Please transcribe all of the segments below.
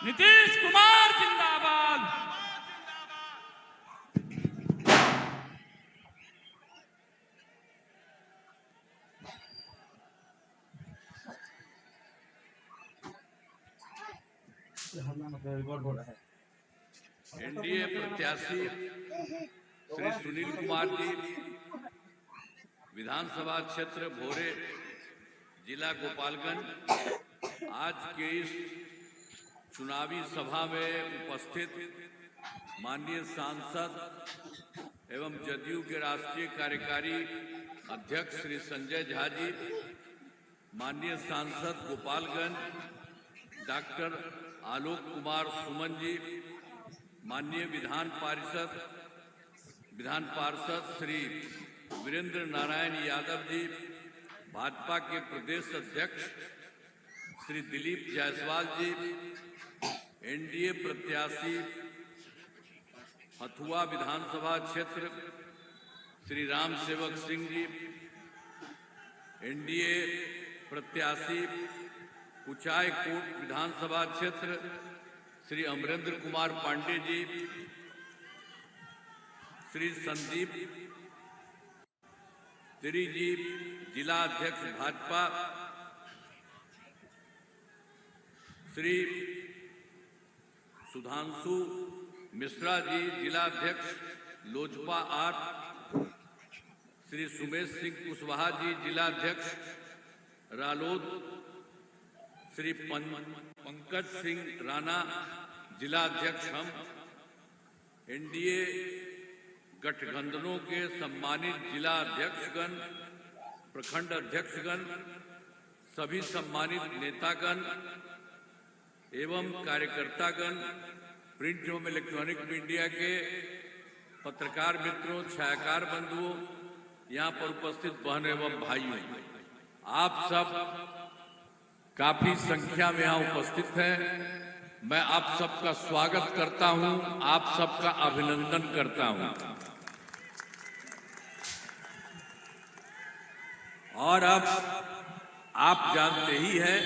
नीतीश कुमार जिंदाबाद। एनडीए प्रत्याशी श्री सुनील कुमार जी विधानसभा क्षेत्र भोरे जिला गोपालगंज आज के इस चुनावी सभा में उपस्थित माननीय सांसद एवं जदयू के राष्ट्रीय कार्यकारी अध्यक्ष श्री संजय झा जी, माननीय सांसद गोपालगंज डॉक्टर आलोक कुमार सुमन जी, माननीय विधान पार्षद श्री वीरेंद्र नारायण यादव जी, भाजपा के प्रदेश अध्यक्ष श्री दिलीप जायसवाल जी, एनडीए प्रत्याशी हथुआ विधानसभा क्षेत्र श्री राम सेवक सिंह जी, एनडीए प्रत्याशी कुचाय कोट विधानसभा क्षेत्र श्री अमरेंद्र कुमार पांडे जी, श्री संदीप तिरी जी जिला अध्यक्ष भाजपा, श्री सुधांशु मिश्रा जी जिला अध्यक्ष लोजपा 8, श्री सुमेश सिंह कुशवाहा जी जिला अध्यक्ष रालोद, श्री पंकज सिंह राणा जिला अध्यक्ष हम, एनडीए गठबंधनों के सम्मानित जिला अध्यक्षगण, प्रखंड अध्यक्षगण, सभी सम्मानित नेतागण एवं कार्यकर्तागण, प्रिंट एवं इलेक्ट्रॉनिक मीडिया के पत्रकार मित्रों, छायाकार बंधुओं, यहाँ पर उपस्थित बहन एवं भाइयों, आप सब काफी संख्या में यहाँ उपस्थित हैं। मैं आप सबका स्वागत करता हूँ, आप सबका अभिनंदन करता हूँ। और अब आप जानते ही हैं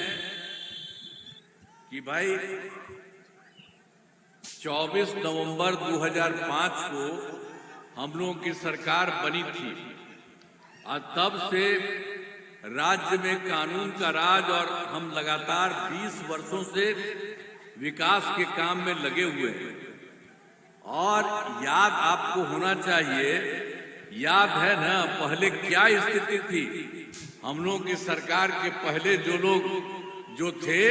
कि भाई 24 नवंबर 2005 को हम लोगों की सरकार बनी थी और तब से राज्य में कानून का राज और हम लगातार 20 वर्षों से विकास के काम में लगे हुए हैं। और याद आपको होना चाहिए, याद है ना पहले क्या स्थिति थी। हम लोगों की सरकार के पहले जो लोग जो थे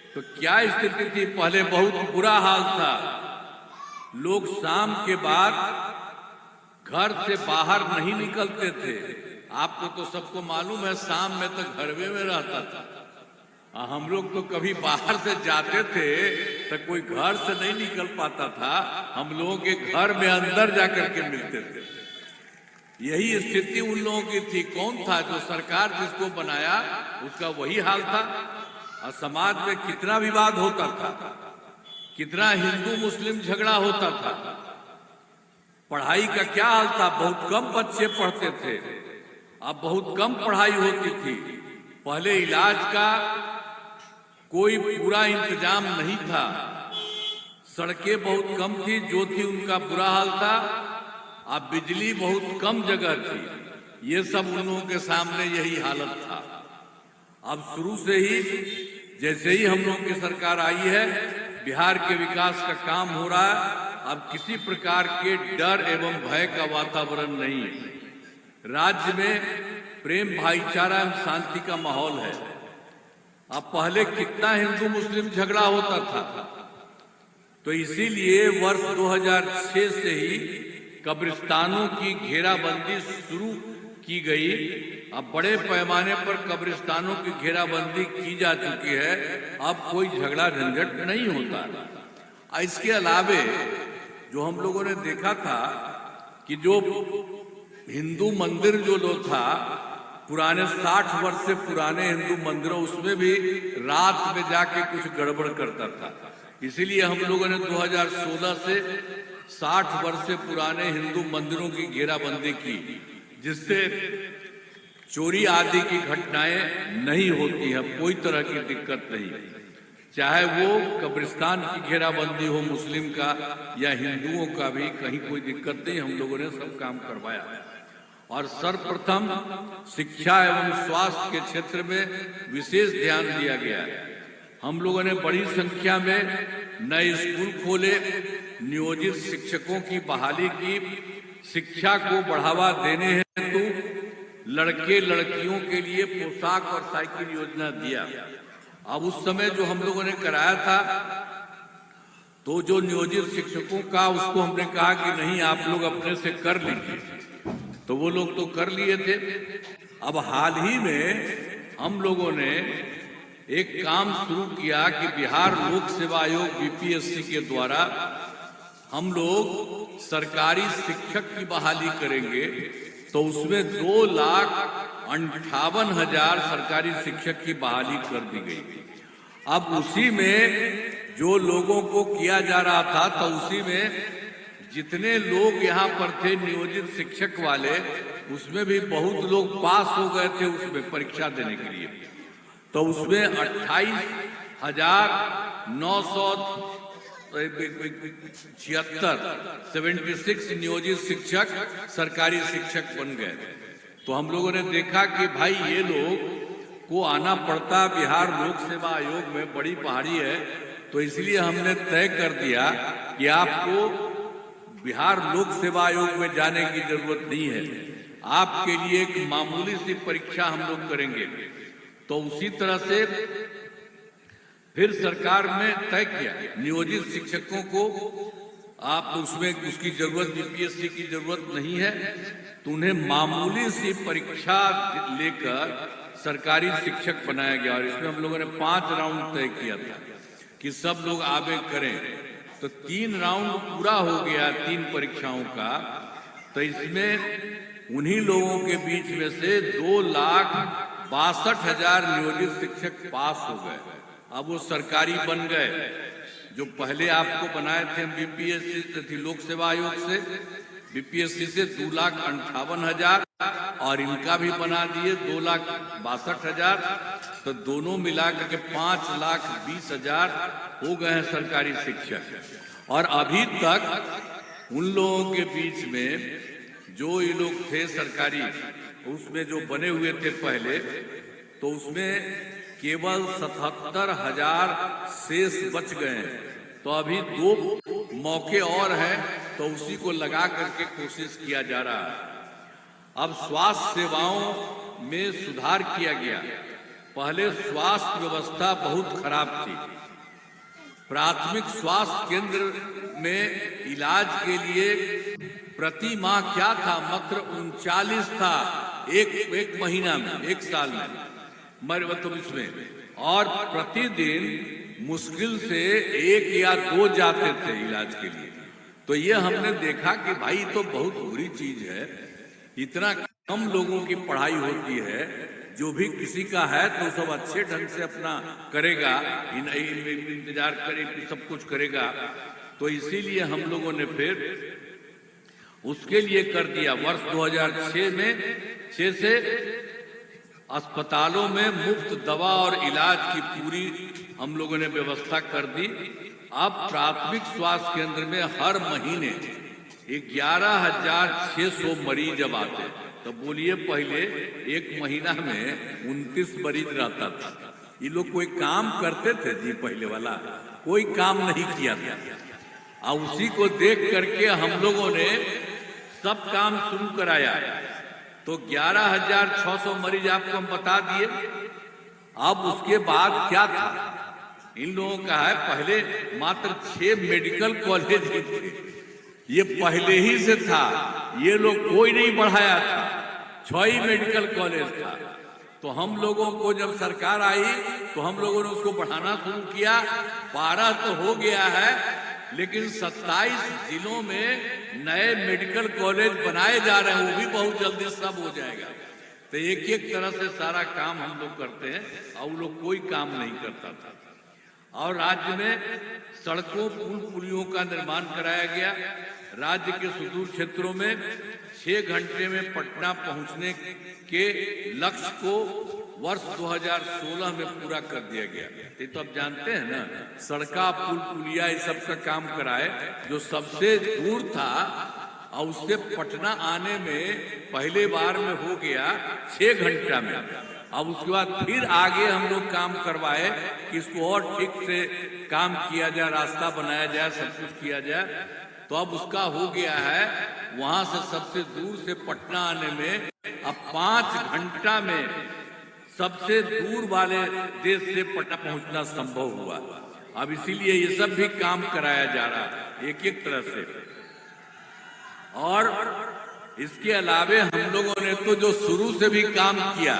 तो क्या स्थिति थी। पहले बहुत बुरा हाल था, लोग शाम के बाद घर से बाहर नहीं निकलते थे। आपको तो सबको मालूम है, शाम में तो घरवे में रहता था। हम लोग तो कभी बाहर से जाते थे तो कोई घर से नहीं निकल पाता था, हम लोगों के घर में अंदर जाकर के मिलते थे। यही स्थिति उन लोगों की थी। कौन था जो सरकार जिसको बनाया उसका वही हाल था। और समाज में कितना विवाद होता था, कितना हिंदू मुस्लिम झगड़ा होता था। पढ़ाई का क्या हाल था, बहुत कम बच्चे पढ़ते थे, अब बहुत कम पढ़ाई होती थी। पहले इलाज का कोई पूरा इंतजाम नहीं था, सड़कें बहुत कम थी, जो थी उनका बुरा हाल था। अब बिजली बहुत कम जगह थी। ये सब उन लोगों के सामने यही हालत था। अब शुरू से ही जैसे ही हम लोगों की सरकार आई है, बिहार के विकास का काम हो रहा है। अब किसी प्रकार के डर एवं भय का वातावरण नहीं है। राज्य में प्रेम, भाईचारा एवं शांति का माहौल है। अब पहले कितना हिंदू मुस्लिम झगड़ा होता था, तो इसीलिए वर्ष 2006 से ही कब्रिस्तानों की घेराबंदी शुरू की गई। अब बड़े पैमाने पर कब्रिस्तानों की घेराबंदी की जा चुकी है। अब कोई झगड़ा झंझट नहीं होता। इसके अलावे जो हम लोगों ने देखा था कि जो हिंदू मंदिर जो था, पुराने 60 वर्ष से पुराने हिंदू मंदिरों, उसमें भी रात में जाके कुछ गड़बड़ करता था। इसीलिए हम लोगों ने 2016 से 60 वर्ष से पुराने हिंदू मंदिरों की घेराबंदी की, जिससे चोरी आदि की घटनाएं नहीं होती है, कोई तरह की दिक्कत नहीं। चाहे वो कब्रिस्तान की घेराबंदी हो मुस्लिम का या हिंदुओं का भी, कहीं कोई दिक्कत नहीं, हम लोगों ने सब काम करवाया। और सर्वप्रथम शिक्षा एवं स्वास्थ्य के क्षेत्र में विशेष ध्यान दिया गया है। हम लोगों ने बड़ी संख्या में नए स्कूल खोले, नियोजित शिक्षकों की बहाली की, शिक्षा को बढ़ावा देने हेतु लड़के लड़कियों के लिए पोशाक और साइकिल योजना दिया। अब उस समय जो हम लोगों ने कराया था, तो जो नियोजित शिक्षकों का, उसको हमने कहा कि नहीं, आप लोग अपने से कर लीजिए, तो वो लोग तो कर लिए थे। अब हाल ही में हम लोगों ने एक काम शुरू किया कि बिहार लोक सेवा आयोग बीपीएससी के द्वारा हम लोग सरकारी शिक्षक की बहाली करेंगे। तो उसमें 2,58,000 सरकारी शिक्षक की बहाली कर दी गई। अब उसी में जो लोगों को किया जा रहा था, तो उसी में जितने लोग यहाँ पर थे नियोजित शिक्षक वाले, उसमें भी बहुत लोग पास हो गए थे उसमें परीक्षा देने के लिए। तो उसमें 28,976 नियोजित शिक्षक सरकारी शिक्षक बन गए। तो हम लोगों ने देखा कि भाई ये लोग को आना पड़ता बिहार लोक सेवा आयोग में, बड़ी पहाड़ी है, तो इसलिए हमने तय कर दिया कि आपको बिहार लोक सेवा आयोग में जाने की जरूरत नहीं है, आपके लिए एक मामूली सी परीक्षा हम लोग करेंगे। तो उसी तरह से फिर सरकार ने तय किया नियोजित शिक्षकों को आप उसमें उसकी जरूरत, बीपीएससी की जरूरत नहीं है, तो उन्हें मामूली सी परीक्षा लेकर सरकारी शिक्षक बनाया गया। और इसमें हम लोगों ने 5 राउंड तय किया था कि सब लोग आगे करें। तो 3 राउंड पूरा हो गया 3 परीक्षाओं का। तो इसमें उन्हीं लोगों के बीच में से 2,62,000 नियोजित शिक्षक पास हो गए। अब वो सरकारी बन गए। जो पहले आपको बनाए थे बीपीएससी थी लोक सेवा आयोग से, बीपीएससी से 2,58,000 और इनका भी बना दिए 2,62,000। तो दोनों मिलाकर के 5,20,000 हो गए हैं सरकारी शिक्षक। और अभी तक उन लोगों के बीच में जो ये लोग थे सरकारी, उसमें जो बने हुए थे पहले, तो उसमें केवल 77,000 शेष बच गए हैं। तो अभी 2 मौके और हैं, तो उसी को लगा करके कोशिश किया जा रहा है। अब स्वास्थ्य सेवाओं में सुधार किया गया। पहले स्वास्थ्य व्यवस्था बहुत खराब थी। प्राथमिक स्वास्थ्य केंद्र में इलाज के लिए प्रति माह क्या था, मात्र 39 था एक महीना में, एक साल में, मतलब इसमें, और प्रतिदिन मुश्किल से 1 या 2 जाते थे इलाज के लिए। तो ये हमने देखा कि भाई तो बहुत बुरी चीज है, इतना कम लोगों की पढ़ाई होती है, जो भी किसी का है तो सब अच्छे ढंग से अपना करेगा, इंतजार करे, सब कुछ करेगा। तो इसीलिए हम लोगों ने फिर उसके लिए कर दिया, वर्ष 2006 में 6 से अस्पतालों में मुफ्त दवा और इलाज की पूरी हम लोगों ने व्यवस्था कर दी। अब प्राथमिक स्वास्थ्य केंद्र में हर महीने 11,600 मरीज अब आते हैं। तो बोलिए, पहले एक महीना में 29 मरीज रहता था। ये लोग कोई काम करते थे जी? पहले वाला कोई काम नहीं किया था। और उसी को देख करके हम लोगों ने सब काम शुरू कराया। तो 11,600 मरीज आपको हम बता दिए। अब उसके बाद क्या था, इन लोगों का है पहले मात्र 6 मेडिकल कॉलेज ही थे। ये पहले ही से था, ये लोग कोई नहीं बढ़ाया था, 6 ही मेडिकल कॉलेज था। तो हम लोगों को जब सरकार आई तो हम लोगों ने उसको बढ़ाना शुरू किया। 12 तो हो गया है, लेकिन 27 जिलों में नए मेडिकल कॉलेज बनाए जा रहे हैं, वो भी बहुत जल्दी सब हो जाएगा। तो एक एक तरह से सारा काम हम लोग करते हैं, और वो लोग कोई काम नहीं करता था। और राज्य में सड़कों, पुल पुलियों का निर्माण कराया गया। राज्य के सुदूर क्षेत्रों में 6 घंटे में पटना पहुंचने के लक्ष्य को वर्ष 2016 में पूरा कर दिया गया। ये तो आप जानते हैं ना, सड़का पुल पुलिया ये सब का काम कराए, जो सबसे दूर था और उससे पटना आने में पहले बार में हो गया 6 घंटा में। अब उसके बाद फिर आगे हम लोग काम करवाए कि इसको और ठीक से काम किया जाए, रास्ता बनाया जाए, सब कुछ किया जाए। तो अब उसका हो गया है, वहां से सबसे दूर से पटना आने में अब 5 घंटा में सबसे दूर वाले देश से पटना पहुंचना संभव हुआ। अब इसीलिए ये सब भी काम कराया जा रहा है एक एक तरह से। और इसके अलावे हम लोगों ने तो जो शुरू से भी काम किया,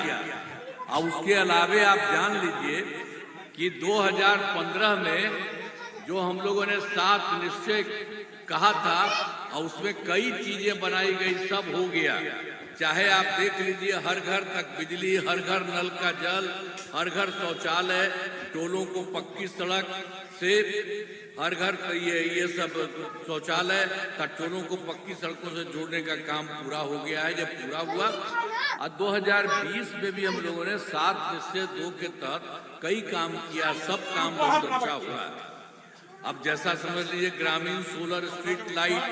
और उसके अलावे आप जान लीजिए कि 2015 में जो हम लोगों ने 7 निश्चय कहा था और उसमें कई चीजें बनाई गई, सब हो गया। चाहे आप देख लीजिए, हर घर तक बिजली, हर घर नल का जल, हर घर शौचालय, टोलों को पक्की सड़क से हर घर ये सब शौचालय टोलों को पक्की सड़कों से जोड़ने का काम पूरा हो गया है। जब पूरा हुआ और 2020 में भी हम लोगों ने 7 निश्चय 2 के तहत कई काम किया, सब काम बहुत अच्छा हुआ है। अब जैसा समझ लीजिए, ग्रामीण सोलर स्ट्रीट लाइट,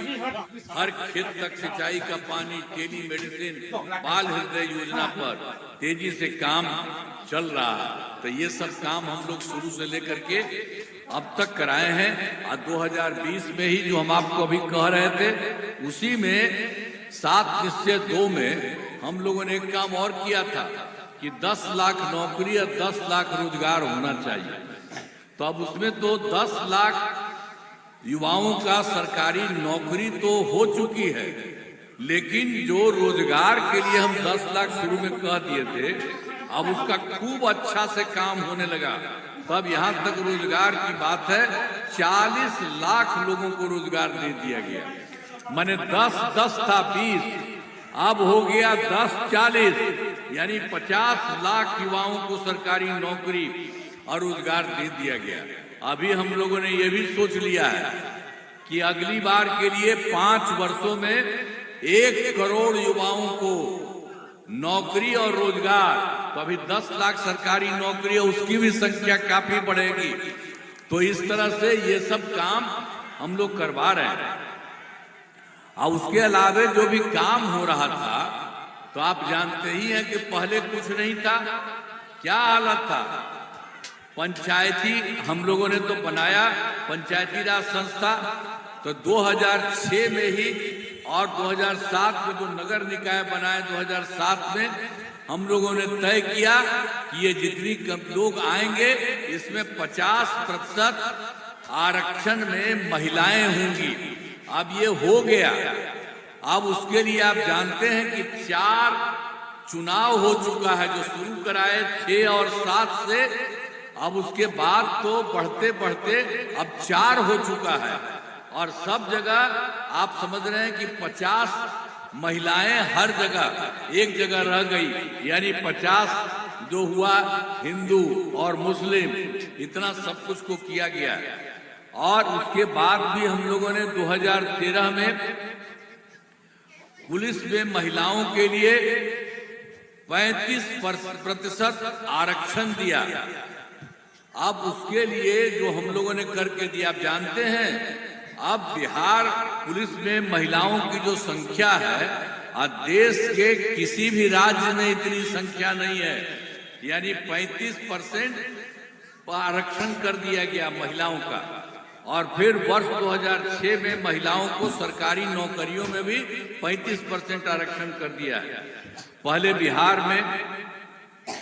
हर खेत तक सिंचाई का पानी, टेली मेडिसिन, बाल हृदय योजना पर तेजी से काम चल रहा है। तो ये सब काम हम लोग शुरू से लेकर के अब तक कराए हैं। और 2020 में ही जो हम आपको अभी कह रहे थे, उसी में 7 निश्चय 2 में हम लोगों ने एक काम और किया था कि 10 लाख नौकरी और 10 लाख रोजगार होना चाहिए। तो अब उसमें तो 10 लाख युवाओं का सरकारी नौकरी तो हो चुकी है, लेकिन जो रोजगार के लिए हम 10 लाख शुरू में कह दिए थे, अब उसका खूब अच्छा से काम होने लगा। तब यहाँ तक रोजगार की बात है, 40 लाख लोगों को रोजगार दे दिया गया। माने 10 था 20, अब हो गया 10-40, यानी 50 लाख युवाओं को सरकारी नौकरी और रोजगार दे दिया गया। अभी हम लोगों ने ये भी सोच लिया है कि अगली बार के लिए 5 वर्षों में 1 करोड़ युवाओं को नौकरी और रोजगार, तो अभी 10 लाख सरकारी नौकरी है, उसकी भी संख्या काफी बढ़ेगी। तो इस तरह से ये सब काम हम लोग करवा रहे हैं। और उसके अलावे जो भी काम हो रहा था, तो आप जानते ही हैं कि पहले कुछ नहीं था, क्या हालत था। पंचायती हम लोगों ने तो बनाया, पंचायती राज संस्था, तो 2006 में ही और 2007 में जो नगर निकाय बनाए 2007 में, हम लोगों ने तय किया कि ये जितनी लोग आएंगे इसमें 50% आरक्षण में महिलाएं होंगी। अब ये हो गया। अब उसके लिए आप जानते हैं कि 4 चुनाव हो चुका है, जो शुरू कराए 6 और 7 से। अब उसके बाद तो बढ़ते बढ़ते अब 4 हो चुका है, और सब जगह आप समझ रहे हैं कि 50 महिलाएं हर जगह एक जगह रह गई, यानी 50 जो हुआ हिंदू और मुस्लिम, इतना सब कुछ को किया गया। और उसके बाद भी हम लोगों ने 2013 में पुलिस में महिलाओं के लिए 35% आरक्षण दिया। अब उसके लिए जो हम लोगों ने करके दिया, आप जानते हैं, अब बिहार पुलिस में महिलाओं की जो संख्या है, देश के किसी भी राज्य में इतनी संख्या नहीं है, यानी 35% आरक्षण कर दिया गया महिलाओं का। और फिर वर्ष 2006 में महिलाओं को सरकारी नौकरियों में भी 35% आरक्षण कर दिया है। पहले बिहार में,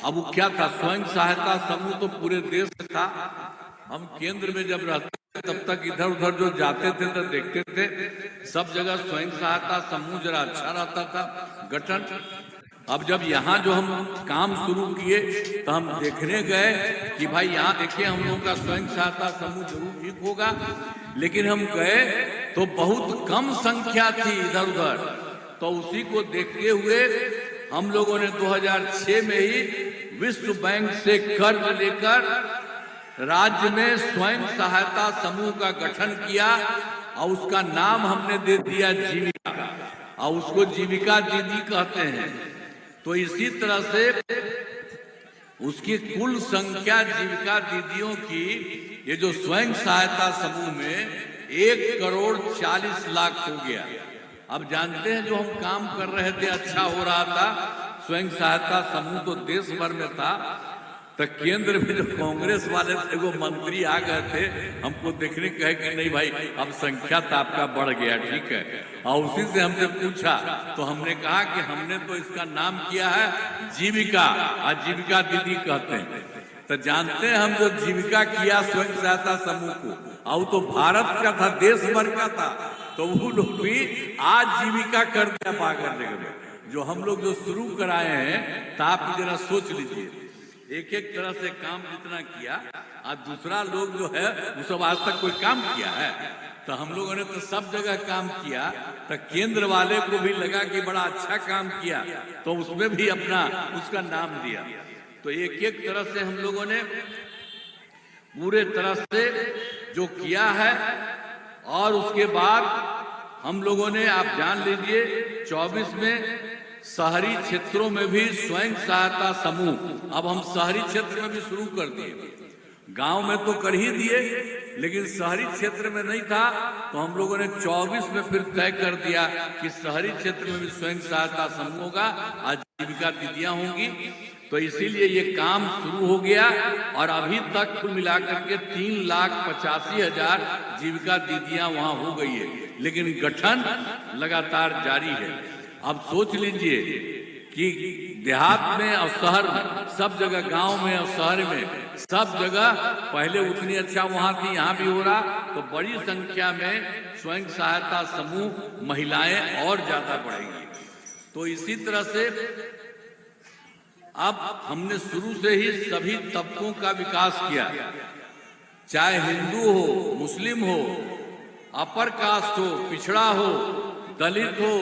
अब वो क्या था, स्वयं सहायता समूह तो पूरे देश में था। हम केंद्र में जब रहते तब तक इधर उधर जो जाते थे तो देखते थे सब जगह स्वयं सहायता समूह जरा अच्छा रहता था गठन। अब जब यहाँ जो हम काम शुरू किए तो हम देखने गए कि भाई यहाँ देखिए हम लोगों का स्वयं सहायता समूह जरूर ठीक होगा, लेकिन हम गए तो बहुत कम संख्या थी इधर उधर। तो उसी को देखते हुए हम लोगों ने 2006 में ही विश्व बैंक से कर्ज लेकर राज्य में स्वयं सहायता समूह का गठन किया, और उसका नाम हमने दे दिया जीविका, और उसको जीविका दीदी कहते हैं। तो इसी तरह से उसकी कुल संख्या जीविका दीदियों की ये जो स्वयं सहायता समूह में 1,40,00,000 हो गया। अब जानते हैं जो हम काम कर रहे थे अच्छा हो रहा था, स्वयं सहायता समूह तो देश भर में था, तो केंद्र में जो कांग्रेस वाले थे वो मंत्री आ गए थे हमको देखने, कहे कि नहीं भाई अब संख्या तो आपका बढ़ गया, ठीक है। और उसी से हमने पूछा तो हमने कहा कि हमने तो इसका नाम किया है जीविका, आजीविका दीदी कहते हैं। तो जानते हैं हम जो जीविका किया स्वयं सहायता समूह को, और तो भारत का था, देश भर का था, तो वो लोग भी आजीविका कर दिया पाकर जगह में। जो हम लोग जो शुरू कराए हैं, तो आप जरा सोच लीजिए, एक एक तरह से काम जितना किया, और दूसरा लोग जो है वो सब आज तक कोई काम किया है? तो हम लोगों ने तो सब जगह काम किया। तो केंद्र वाले को भी लगा कि बड़ा अच्छा काम किया, तो उसमें भी अपना उसका नाम दिया। तो एक एक तरह से हम लोगों ने पूरे तरह से जो किया है, और उसके बाद हम लोगों ने, आप जान लीजिए 24 में शहरी क्षेत्रों में भी स्वयं सहायता समूह, अब हम शहरी क्षेत्र में भी शुरू कर दिए। गांव में तो कर ही दिए, लेकिन शहरी क्षेत्र में नहीं था, तो हम लोगों ने 24 में फिर तय कर दिया कि शहरी क्षेत्र में भी स्वयं सहायता समूह होगा, आजीविका दीदियां होंगी। तो इसीलिए ये काम शुरू हो गया, और अभी तक कुल मिलाकर के 3,85,000 जीविका दीदियां वहां हो गई है, लेकिन गठन लगातार जारी है। अब सोच लीजिए कि देहात में और शहर में, सब जगह, गांव में और शहर में, सब जगह पहले उतनी अच्छा वहां थी, यहाँ भी हो रहा, तो बड़ी संख्या में स्वयं सहायता समूह महिलाएं और ज्यादा बढ़ेंगी। तो इसी तरह से अब हमने शुरू से ही सभी तबकों का विकास किया, चाहे हिंदू हो, मुस्लिम हो, अपर कास्ट हो, पिछड़ा हो, दलित हो,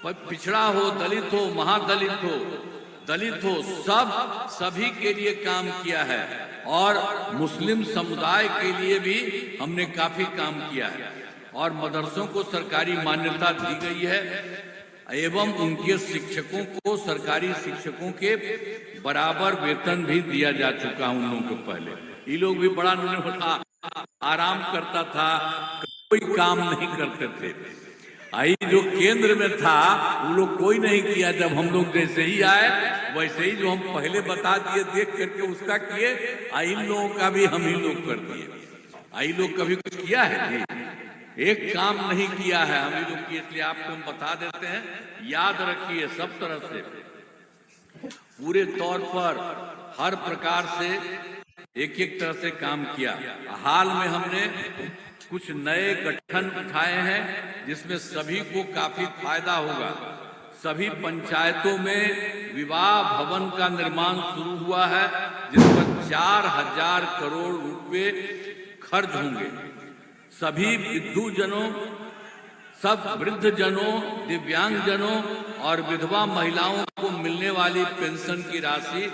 पिछड़ा हो, दलित हो, महादलित हो, दलित हो, सभी के लिए काम किया है। और मुस्लिम समुदाय के लिए भी हमने काफी काम किया है, और मदरसों को सरकारी मान्यता दी गई है, एवं उनके शिक्षकों को, सरकारी शिक्षकों के बराबर वेतन भी दिया जा चुका उन लोगों को। पहले ये लोग भी बड़ा आराम करता था, कोई काम नहीं करते थे। आई जो केंद्र में था वो लोग कोई नहीं किया, जब हम लोग जैसे ही आए वैसे ही जो हम पहले बता दिए देख करके उसका किए, इन लोगों का भी हम ही लोग कर दिए। आई लोग कभी कुछ किया है जी? एक काम नहीं किया है हम ही लोग की, इसलिए आपको हम बता देते हैं, याद रखिए सब तरह से पूरे तौर पर हर प्रकार से एक एक तरह से काम किया। हाल में हमने कुछ नए गठन उठाए हैं जिसमें सभी को काफी फायदा होगा। सभी पंचायतों में विवाह भवन का निर्माण शुरू हुआ है, जिस पर 4,000 करोड़ रुपए खर्च होंगे। सभी विधुजनों, सब वृद्धजनों, दिव्यांगजनों और विधवा महिलाओं को मिलने वाली पेंशन की राशि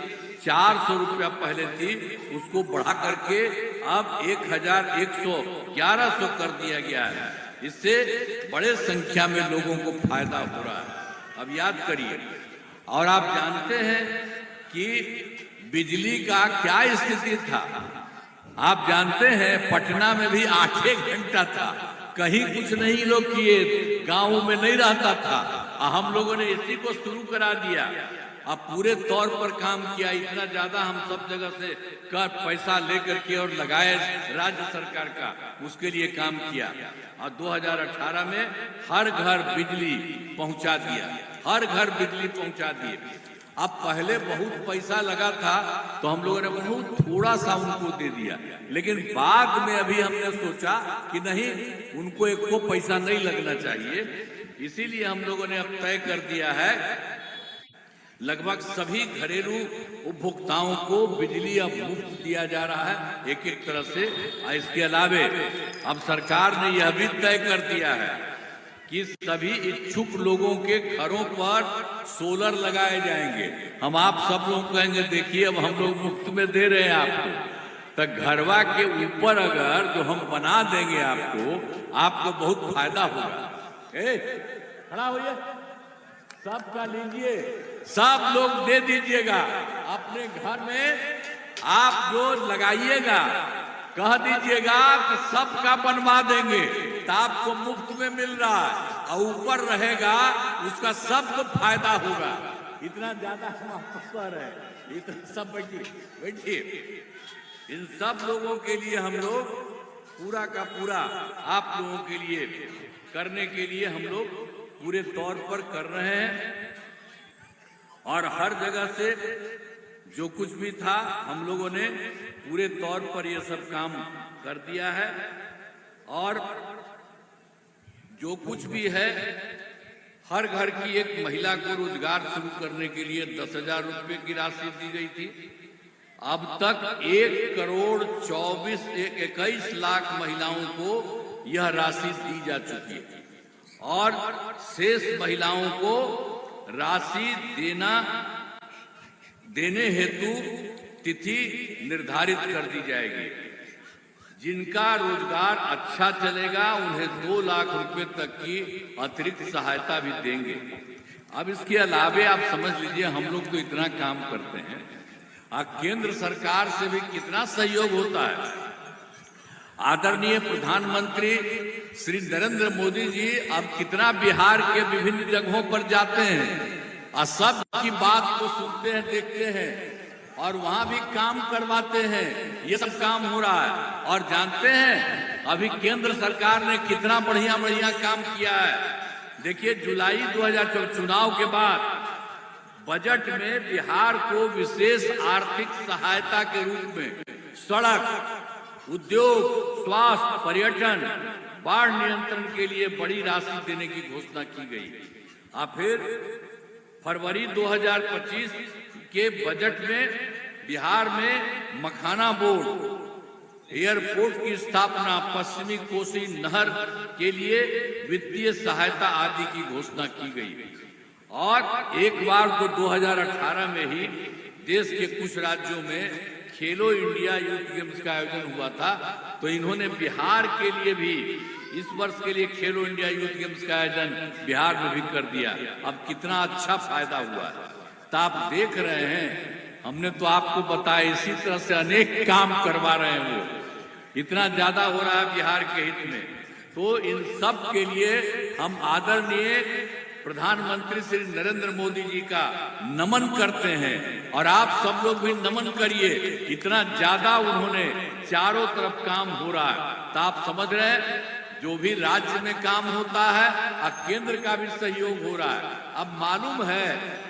400 रुपया पहले थी, उसको बढ़ा करके अब 1,1100 कर दिया गया है। इससे बड़े संख्या में लोगों को फायदा हो रहा है। अब याद करिए, और आप जानते हैं कि बिजली का क्या स्थिति था। आप जानते हैं पटना में भी 8 घंटा था, कहीं कुछ नहीं लोग किए, गाँव में नहीं रहता था। हम लोगों ने इसी को शुरू करा दिया, अब पूरे तौर पर काम किया। इतना ज्यादा हम सब जगह से कर पैसा लेकर के और लगाए राज्य सरकार का, उसके लिए काम किया। और 2018 में हर घर बिजली पहुंचा दिया, हर घर बिजली पहुंचा दिए। अब पहले बहुत पैसा लगा था तो हम लोगों ने बहुत थोड़ा सा उनको दे दिया, लेकिन बाद में अभी हमने सोचा कि नहीं, उनको एक को पैसा नहीं लगना चाहिए। इसीलिए हम लोगों ने अब तय कर दिया है लगभग सभी घरेलू उपभोक्ताओं को बिजली अब मुफ्त दिया जा रहा है एक एक तरह से। इसके अलावे अब सरकार ने यह भी तय कर दिया है कि सभी इच्छुक लोगों के घरों पर सोलर लगाए जाएंगे। हम आप सब लोग कहेंगे देखिए अब हम लोग मुफ्त में दे रहे हैं आपको, तो घरवा के ऊपर अगर जो हम बना देंगे आपको बहुत फायदा होगा। खड़ा होइए, सबका लीजिए, सब लोग दे दीजिएगा। अपने घर में आप जो लगाइएगा कह दीजिएगा कि सबका बनवा देंगे, तो आपको मुफ्त में मिल रहा है और ऊपर रहेगा उसका सबको फायदा होगा। इतना ज्यादा हम आपको कह रहे हैं, इतना सब बैठिए। इन सब लोगों के लिए हम लोग पूरा का पूरा आप लोगों के लिए करने के लिए हम लोग पूरे तौर पर कर रहे हैं। और हर जगह से जो कुछ भी था हम लोगों ने पूरे तौर पर ये सब काम कर दिया है। और जो कुछ भी है, हर घर की एक महिला को रोजगार शुरू करने के लिए 10,000 रुपये की राशि दी गई थी। अब तक 1,21 लाख महिलाओं को यह राशि दी जा चुकी है और शेष महिलाओं को राशि देने हेतु तिथि निर्धारित कर दी जाएगी। जिनका रोजगार अच्छा चलेगा उन्हें 2 लाख रुपए तक की अतिरिक्त सहायता भी देंगे। अब इसके अलावे आप समझ लीजिए, हम लोग तो इतना काम करते हैं, केंद्र सरकार से भी कितना सहयोग होता है। आदरणीय प्रधानमंत्री श्री नरेंद्र मोदी जी अब कितना बिहार के विभिन्न जगहों पर जाते हैं और सब की बात को सुनते हैं, देखते हैं और वहां भी काम करवाते हैं। ये सब काम हो रहा है। और जानते हैं अभी केंद्र सरकार ने कितना बढ़िया बढ़िया काम किया है। देखिए, जुलाई 2024 चुनाव के बाद बजट में बिहार को विशेष आर्थिक सहायता के रूप में सड़क, उद्योग, स्वास्थ्य, पर्यटन, बाढ़ नियंत्रण के लिए बड़ी राशि देने की घोषणा की गई। और फिर फरवरी 2025 के बजट में बिहार में मखाना बोर्ड, एयरपोर्ट की स्थापना, पश्चिमी कोसी नहर के लिए वित्तीय सहायता आदि की घोषणा की गई। और एक बार तो 2018 में ही देश के कुछ राज्यों में खेलो इंडिया यूथ गेम्स का आयोजन हुआ था, तो इन्होंने बिहार के लिए भी इस वर्ष के लिए खेलो इंडिया यूथ गेम्स का आयोजन बिहार में भी कर दिया। अब कितना अच्छा फायदा हुआ है। तो आप देख रहे हैं, हमने तो आपको बताया, इसी तरह से अनेक काम करवा रहे हैं। वो इतना ज्यादा हो रहा है बिहार के हित में। तो इन सब के लिए हम आदरणीय प्रधानमंत्री श्री नरेंद्र मोदी जी का नमन करते हैं और आप सब लोग भी नमन करिए। इतना ज्यादा उन्होंने चारों तरफ काम हो रहा है। तो आप समझ रहे हैं, जो भी राज्य में काम होता है और केंद्र का भी सहयोग हो रहा है। अब मालूम है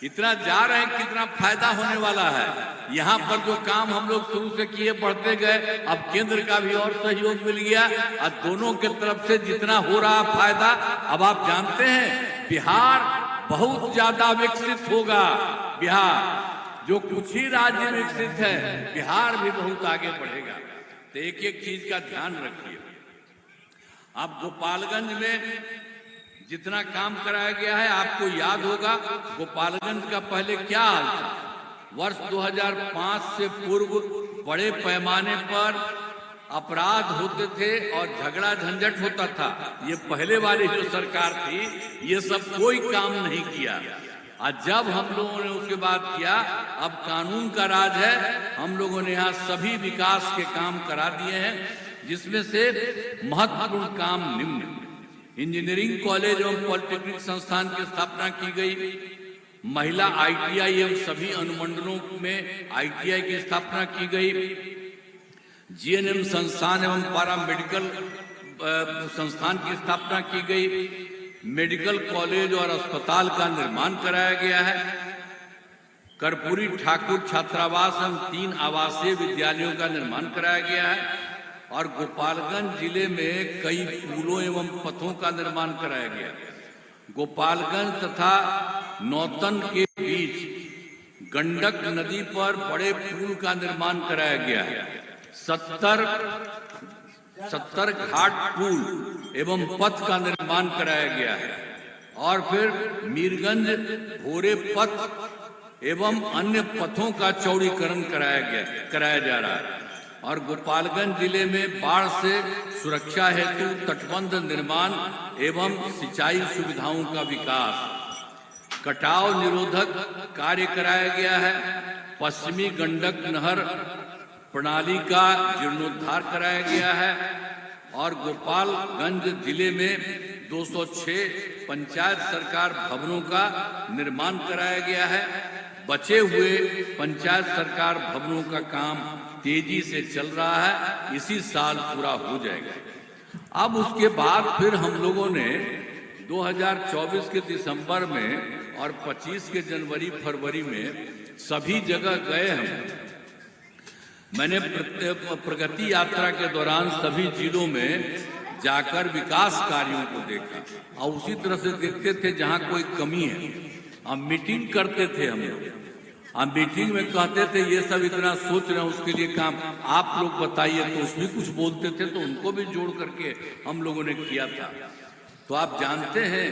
इतना जा रहे हैं, कितना फायदा होने वाला है। यहाँ पर जो काम हम लोग शुरू से किए बढ़ते गए, अब केंद्र का भी और सहयोग मिल गया और दोनों के तरफ से जितना हो रहा फायदा, अब आप जानते हैं बिहार बहुत ज्यादा विकसित होगा। बिहार जो कुछ ही राज्य विकसित है, बिहार भी बहुत आगे बढ़ेगा। तो एक एक चीज का ध्यान रखिए। अब गोपालगंज में जितना काम कराया गया है, आपको याद होगा गोपालगंज का पहले क्या हाल था। वर्ष 2005 से पूर्व बड़े पैमाने पर अपराध होते थे और झगड़ा झंझट होता था। ये पहले वाली जो सरकार थी, ये सब कोई काम नहीं किया। और जब हम लोगों ने उसके बाद किया, अब कानून का राज है। हम लोगों ने यहाँ सभी विकास के काम करा दिए हैं, जिसमें से महत्वपूर्ण काम निम्न: इंजीनियरिंग कॉलेज एवं पॉलिटेक्निक संस्थान की स्थापना की गई, महिला ITI एवं सभी अनुमंडलों में ITI की स्थापना की गई, GNM संस्थान एवं पारा मेडिकल संस्थान की स्थापना की गई, मेडिकल कॉलेज और अस्पताल का निर्माण कराया गया है, कर्पूरी ठाकुर छात्रावास एवं 3 आवासीय विद्यालयों का निर्माण कराया गया है और गोपालगंज जिले में कई पुलों एवं पथों का निर्माण कराया गया। गोपालगंज तथा नौतन के बीच गंडक नदी पर बड़े पुल का निर्माण कराया गया है। 70 घाट पुल एवं पथ का निर्माण कराया गया है। और फिर मीरगंज भोरे पथ एवं अन्य पथों का चौड़ीकरण कराया जा रहा है। और गोपालगंज जिले में बाढ़ से सुरक्षा हेतु तटबंध निर्माण एवं सिंचाई सुविधाओं का विकास। कटाव निरोधक कार्य कराया गया है। पश्चिमी गंडक नहर प्रणाली का जीर्णोद्धार कराया गया है और गोपालगंज जिले में 206 पंचायत सरकार भवनों का निर्माण कराया गया है। बचे हुए पंचायत सरकार भवनों का काम तेजी से चल रहा है, इसी साल पूरा हो जाएगा। अब उसके बाद फिर हम लोगों ने 2024 के दिसंबर में और 25 के जनवरी फरवरी में सभी जगह गए हम। मैंने प्रगति यात्रा के दौरान सभी जिलों में जाकर विकास कार्यों को देखा और उसी तरह से देखते थे जहां कोई कमी है। हम मीटिंग करते थे, हम मीटिंग में कहते थे ये सब इतना सोच रहे हैं, उसके लिए काम आप लोग बताइए, तो उसमें कुछ बोलते थे तो उनको भी जोड़ करके हम लोगों ने किया था। तो आप जानते हैं,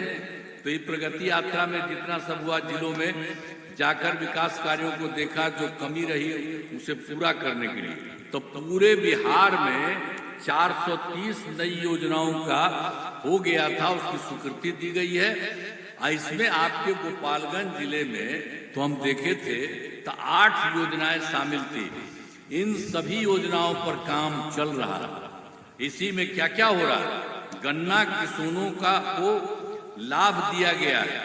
तो ये प्रगति यात्रा में जितना सब हुआ, जिलों में जाकर विकास कार्यों को देखा, जो कमी रही उसे पूरा करने के लिए। तो पूरे बिहार में 430 नई योजनाओं का हो गया था, उसकी स्वीकृति दी गई है। इसमें आपके गोपालगंज जिले में तो हम देखे थे तो 8 योजनाएं शामिल थी। इन सभी योजनाओं पर काम चल रहा है। इसी में क्या क्या हो रहा है, गन्ना किसानों को लाभ दिया गया है।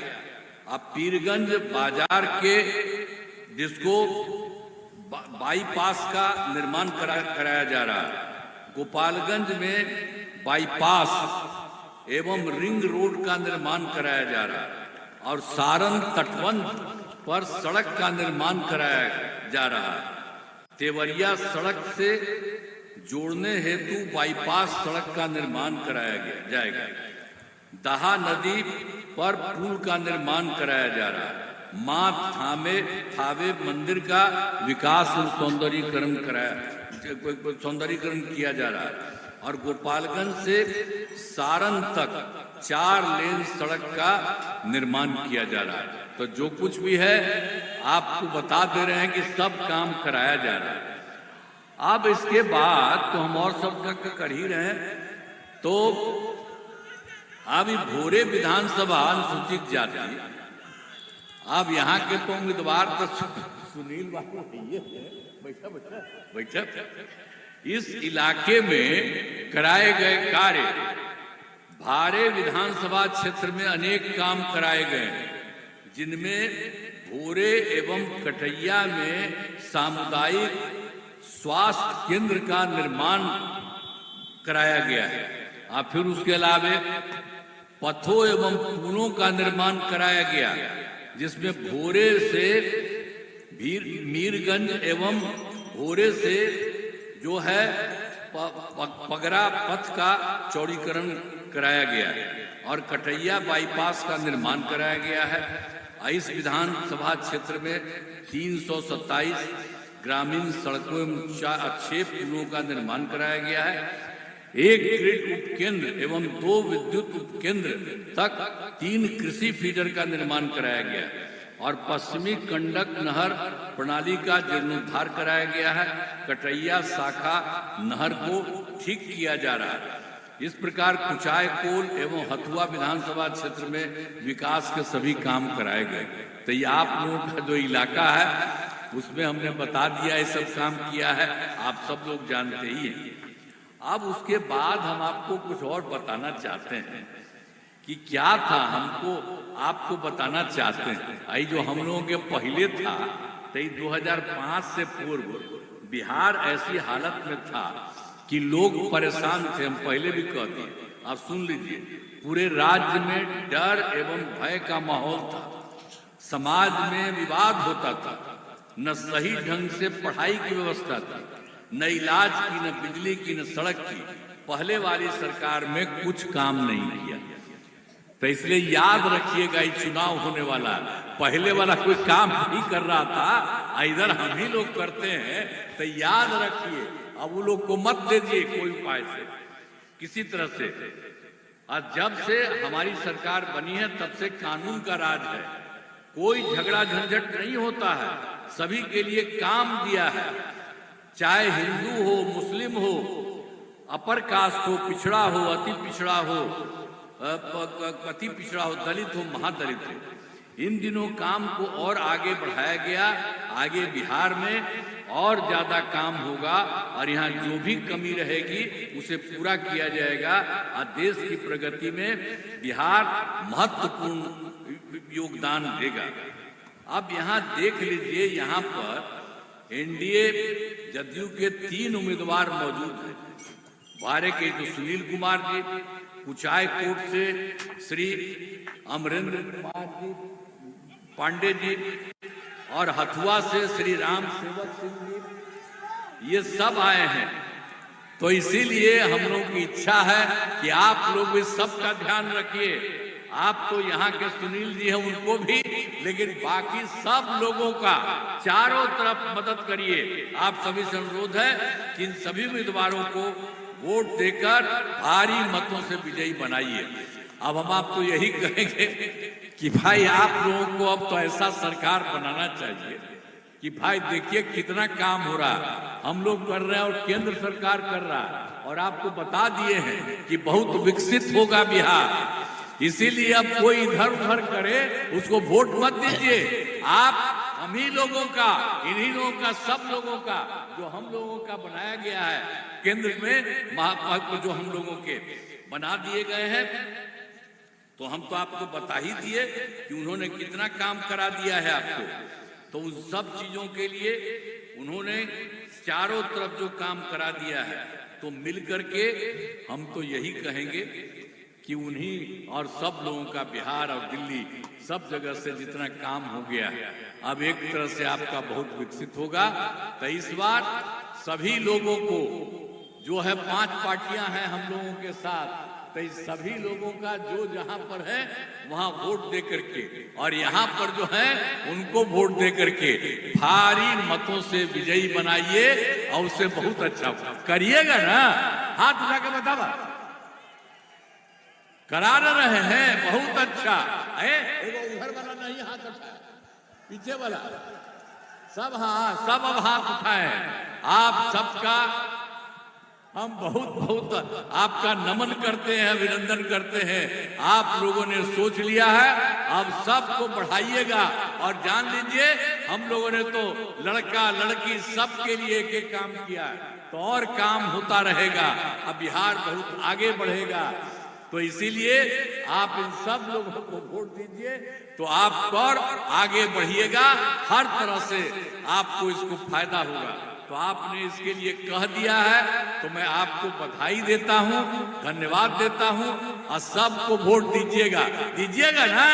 अब पीरगंज बाजार के जिसको बाईपास का निर्माण कराया जा रहा है, गोपालगंज में बाईपास एवं रिंग रोड का निर्माण कराया जा रहा है और सारण तटबंध पर सड़क का निर्माण कराया जा रहा है। तेवरिया सड़क से जोड़ने हेतु बाईपास सड़क का निर्माण कराया जाएगा। दहा नदी पर पुल का निर्माण कराया जा रहा है। मां थावे मंदिर का विकास और सौंदर्यीकरण किया जा रहा है और गोपालगंज से सारण तक 4 लेन सड़क का निर्माण किया जा रहा है। तो जो कुछ भी है आपको बता दे रहे हैं कि सब काम कराया जा रहा है। अब इसके बाद तो हम और सब तक कर ही रहे हैं। तो अब भोरे विधानसभा अनुसूचित जाति, अब यहाँ के तो उम्मीदवार तो सुनील बाबू बैठा इस इलाके में कराए गए कार्य, भारे विधानसभा क्षेत्र में अनेक काम कराए गए, जिनमें भोरे एवं कटैया में सामुदायिक स्वास्थ्य केंद्र का निर्माण कराया गया है। और फिर उसके अलावा पथों एवं पुलों का निर्माण कराया गया, जिसमें भोरे से मीरगंज एवं भोरे से जो है पगरा पथ का चौड़ीकरण कराया गया और कटैया बाईपास का निर्माण कराया गया है। इस विधानसभा क्षेत्र में 327 ग्रामीण सड़कों एवं 6 पुलों का निर्माण कराया गया है। 1 ग्रिड उपकेंद्र एवं 2 विद्युत उपकेंद्र तक 3 कृषि फीडर का निर्माण कराया गया है और पश्चिमी गंडक नहर प्रणाली का जीर्णोद्धार कराया गया है। कटैया शाखा नहर को ठीक किया जा रहा है। इस प्रकार कुचायकोल एवं हथुआ विधानसभा क्षेत्र में विकास के सभी काम कराए गए। तो ये आप लोगों का जो इलाका है उसमें हमने बता दिया, ये सब काम किया है, आप सब लोग जानते ही हैं। अब उसके बाद हम आपको कुछ और बताना चाहते हैं कि क्या था, हमको आपको बताना चाहते हैं। आई जो हम लोगों के पहले था, तो 2005 से पूर्व बिहार ऐसी हालत में था कि लोग परेशान थे। हम पहले भी कहते हैं, आप सुन लीजिए, पूरे राज्य में डर एवं भय का माहौल था। समाज में विवाद होता था, न सही ढंग से पढ़ाई की व्यवस्था थी, न इलाज की, न बिजली की, न सड़क की। पहले वाली सरकार में कुछ काम नहीं किया। तो इसलिए याद रखिएगा, ये चुनाव होने वाला, पहले वाला कोई काम नहीं कर रहा था, इधर हम ही लोग करते हैं। तो याद रखिए, अब वो लोग को मत दीजिए कोई उपाय से, किसी तरह से। और जब से हमारी सरकार बनी है तब से कानून का राज है, कोई झगड़ा झंझट नहीं होता है, सभी के लिए काम दिया है। चाहे हिंदू हो, मुस्लिम हो, अपर कास्ट हो, पिछड़ा हो, अति पिछड़ा हो, अति पिछड़ा हो, दलित हो, महादलित हो, इन दिनों काम को और आगे बढ़ाया गया। आगे बिहार में और ज्यादा काम होगा और यहाँ जो भी कमी रहेगी उसे पूरा किया जाएगा और देश की प्रगति में बिहार महत्वपूर्ण योगदान देगा। अब यहाँ देख लीजिए, यहाँ पर एनडीए जदयू के 3 उम्मीदवार मौजूद हैं। बारे के जो सुनील कुमार जी, कुचाय कोट से श्री अमरेंद्र कुमार जी पांडे जी और हथुआ से श्री राम सेवक सिंह जी, ये सब आए हैं। तो इसीलिए हम लोग की इच्छा है कि आप लोग इस सब का ध्यान रखिए। आप तो यहाँ के सुनील जी हैं, उनको भी, लेकिन बाकी सब लोगों का चारों तरफ मदद करिए। आप सभी से अनुरोध है कि इन सभी उम्मीदवारों को वोट देकर भारी मतों से विजयी बनाइए। अब हम आपको यही कहेंगे कि भाई आप लोगों को अब तो ऐसा सरकार बनाना चाहिए कि भाई देखिए कितना काम हो रहा है, हम लोग कर रहे हैं और केंद्र सरकार कर रहा है, और आपको बता दिए हैं कि बहुत विकसित होगा बिहार। इसीलिए अब कोई इधर उधर करे उसको वोट मत दीजिए। आप हम ही लोगों का, इन्हीं लोगों का, सब लोगों का, जो हम लोगों का बनाया गया है केंद्र में, महापौर जो हम लोगों के बना दिए गए हैं, तो हम तो आपको बता ही दिए कि उन्होंने कितना काम करा दिया है आपको। तो उन सब चीजों के लिए उन्होंने चारों तरफ जो काम करा दिया है, तो मिल करके हम तो यही कहेंगे कि उन्हीं और सब लोगों का बिहार और दिल्ली सब जगह से जितना काम हो गया है, अब एक तरह से आपका बहुत विकसित होगा। तो इस बार सभी लोगों को जो है 5 पार्टियां हैं हम लोगों के साथ, तो इस सभी लोगों का जो जहां पर है वहां वोट दे करके, और यहाँ पर जो है उनको वोट दे करके भारी मतों से विजयी बनाइए और उससे बहुत अच्छा करिएगा ना। हाथ उठा के बतावा, करा रहे हैं, बहुत अच्छा है। उधर वाला नहीं हाथ उठाया, पीछे वाला सब, हाँ सब अब हाथ उठाए। आप सबका हम बहुत बहुत आपका नमन करते हैं, अभिनंदन करते हैं। आप लोगों ने सोच लिया है, अब सबको बढ़ाइएगा। और जान लीजिए हम लोगों ने तो लड़का लड़की सबके लिए एक एक काम किया है, तो और काम होता रहेगा। अब बिहार बहुत आगे बढ़ेगा। तो इसीलिए आप इन सब लोगों को वोट दीजिए, तो आप और आगे बढ़िएगा। हर तरह से आपको इसको फायदा होगा। तो आपने इसके लिए कह दिया है, तो मैं आपको बधाई देता हूं, धन्यवाद देता हूं, और सबको वोट दीजिएगा, दीजिएगा ना।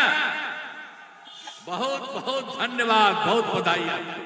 बहुत बहुत धन्यवाद, बहुत बधाई आपको।